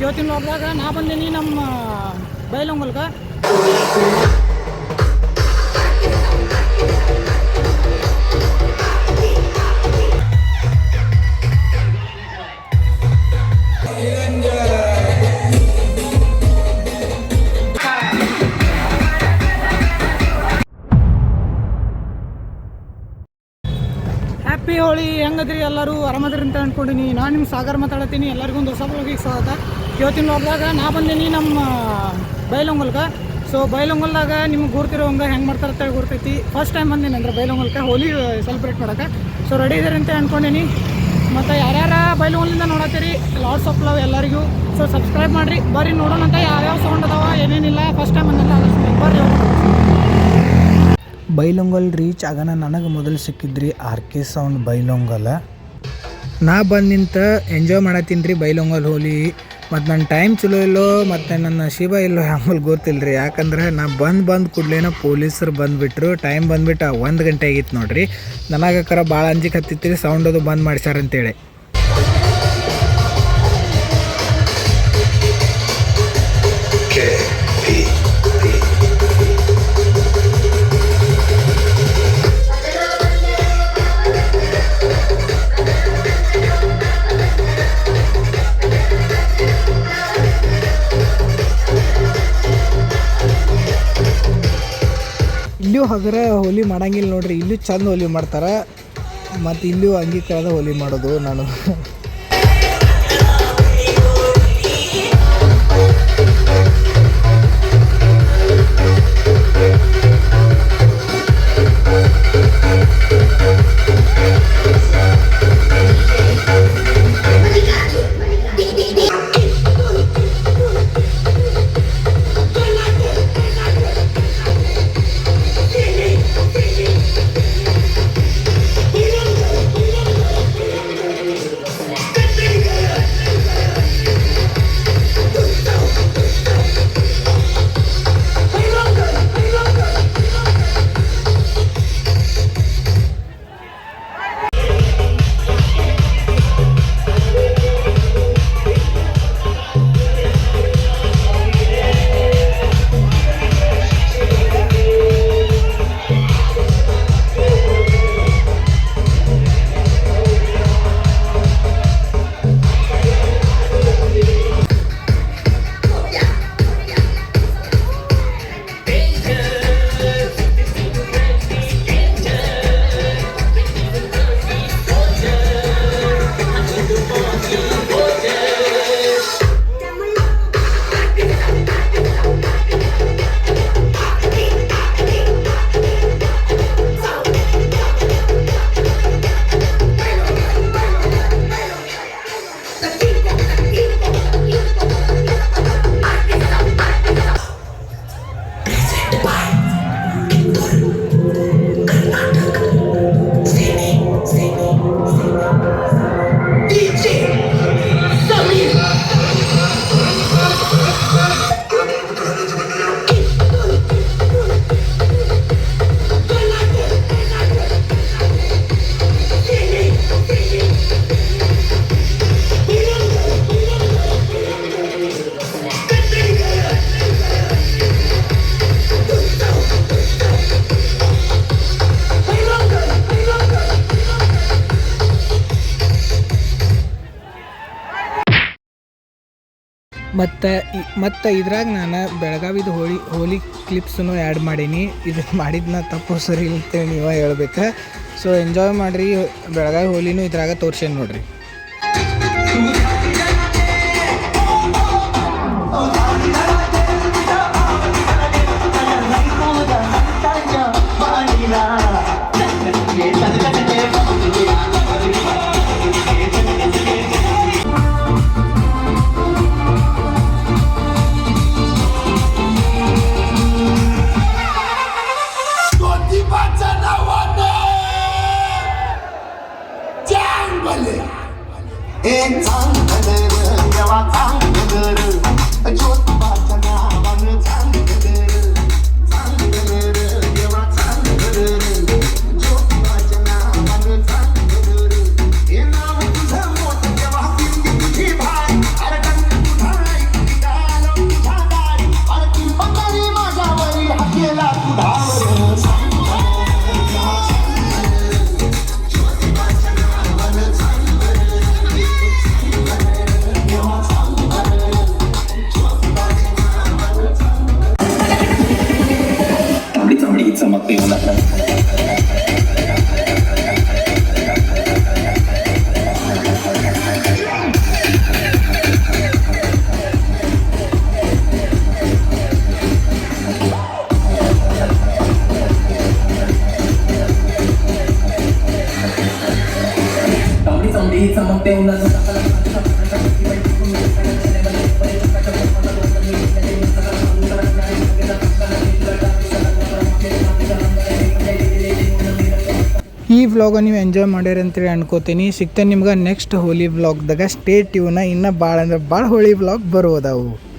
ಇವತ್ತಿನ ಒಬ್ಬರಾಗ ನಾ ಬಂದೀನಿ ನಮ್ಮ ಬೈಲೊಂಗಲ್ಗೆ. ಹ್ಯಾಪಿ ಹೋಳಿ. ಹೆಂಗದ್ರಿ ಎಲ್ಲರೂ? ಆರಾಮದ್ರಿ ಅಂತ ಅಂದ್ಕೊಂಡಿನಿ. ನಾನು ನಿಮ್ಮ ಸಾಗರ್ ಮಾತಾಡತ್ತೀನಿ. ಎಲ್ಲರಿಗೂ ಒಂದು ಹೊಸ ಬ್ಲಾಗಿಗೆ ಸ್ವಾಗತ. ಇವತ್ತಿನ ಒಬ್ಬರಾಗ ನಾ ಬಂದೀನಿ ನಮ್ಮ ಬೈಲೊಂಗಲ್ಗೆ. ಸೊ ಬೈಲೊಂಗಲ್ದಾಗ ನಿಮ್ಗೆ ಗುರ್ತಿರೋಂಗೆ ಹೆಂಗೆ ಮಾಡ್ತಾರೆ ಅಂತ ಗೊತ್ತೈತಿ. ಫಸ್ಟ್ ಟೈಮ್ ಬಂದೀನಿ ಅಂದ್ರೆ ಬೈಲೊಂಗಲ್ಗೆ ಹೋಲಿ ಸೆಲೆಬ್ರೇಟ್ ಮಾಡೋಕ್ಕೆ. ಸೊ ರೆಡಿ ಇದ್ದಾರೆ ಅಂತ ಅಂದ್ಕೊಂಡಿನಿ. ಮತ್ತು ಯಾರ್ಯಾರ ಬೈಲೊಂಗಲಿಂದ ನೋಡತ್ತೀರಿ ಲಾಟ್ಸ್ ಆಫ್ ಲವ್ ಎಲ್ಲರಿಗೂ. ಸೊ ಸಬ್ಸ್ಕ್ರೈಬ್ ಮಾಡಿರಿ. ಬರ್ರಿ ನೋಡೋಣ ಅಂತ ಯಾವ್ಯಾವ ಸೌಂಡ್ ಅದಾವ ಏನೇನಿಲ್ಲ. ಫಸ್ಟ್ ಟೈಮ್ ಬಂದಂತ ಅದಷ್ಟು ಬರ್ರಿ. ಬೈಲೊಂಗಲ್ ರೀಚ್ ಆಗೋಣ ನನಗೆ ಮೊದಲು ಸಿಕ್ಕಿದ್ರಿ RK ಸೌಂಡ್ ಬೈಲೊಂಗಲ್. ನಾ ಬಂದು ನಿಂತು ಎಂಜಾಯ್ ಮಾಡತ್ತೀನಿ ರೀ ಬೈಲೊಂಗಲ್ ಹೋಲಿ. ಮತ್ತು ನನ್ನ ಟೈಮ್ ಚಲೋ ಇಲ್ಲೋ ಮತ್ತು ನನ್ನ ಶಿವ ಇಲ್ಲೋ ಆಮೇಲೆ ಗೊತ್ತಿಲ್ಲ ರೀ. ಯಾಕಂದ್ರೆ ನಾ ಬಂದು ಕೂಡಲೇನೋ ಪೊಲೀಸರು ಬಂದುಬಿಟ್ರು. ಟೈಮ್ ಬಂದುಬಿಟ್ಟು 1 ಗಂಟೆ ಆಗಿತ್ತು ನೋಡಿರಿ. ನನಗಕ್ಕಾರ ಭಾಳ ಅಂಜಿಕೆ ಹತ್ತಿತ್ತು ಸೌಂಡ್ ಅದು ಬಂದ್ ಮಾಡ್ಸ್ಯಾರಂತೇಳಿ. ಇಲ್ಲೂ ಹಗರ ಹೋಲಿ ಮಾಡಂಗಿಲ್ಲ ನೋಡ್ರಿ. ಇಲ್ಲೂ ಚಂದ ಹೋಲಿ ಮಾಡ್ತಾರೆ. ಮತ್ತು ಇಲ್ಲೂ ಅಂಗೀಕಾರದ ಹೋಲಿ ಮಾಡೋದು ನಾನು. ಮತ್ತು ಇದ್ರಾಗ ನಾನು ಬೆಳಗಾವಿದು ಹೋಲಿ ಕ್ಲಿಪ್ಸನ್ನು ಆ್ಯಡ್ ಮಾಡೀನಿ. ಇದು ಮಾಡಿದ್ನ ತಪ್ಪು ಸರಿ ಅಂತೇಳಿ ನೀವು ಹೇಳ್ಬೇಕು. ಸೊ ಎಂಜಾಯ್ ಮಾಡಿರಿ. ಬೆಳಗಾವಿ ಹೋಲಿನೂ ಇದ್ರಾಗ ತೋರ್ಸೇನು ನೋಡ್ರಿ. ಈ ವ್ಲಾಗ ನೀವು ಎಂಜಾಯ್ ಮಾಡ್ಯಾರ ಅಂತೇಳಿ ಅನ್ಕೋತೀನಿ. ಸಿಗ್ತೇನೆ ನಿಮ್ಗೆ ನೆಕ್ಸ್ಟ್ ಹೋಲಿ ವ್ಲಾಗ್ದಾಗ. Stay tune. ಇನ್ನೂ ಭಾಳ ಅಂದ್ರೆ ಭಾಳ ಹೋಳಿ ವ್ಲಾಗ್ ಬರುವುದಾವು.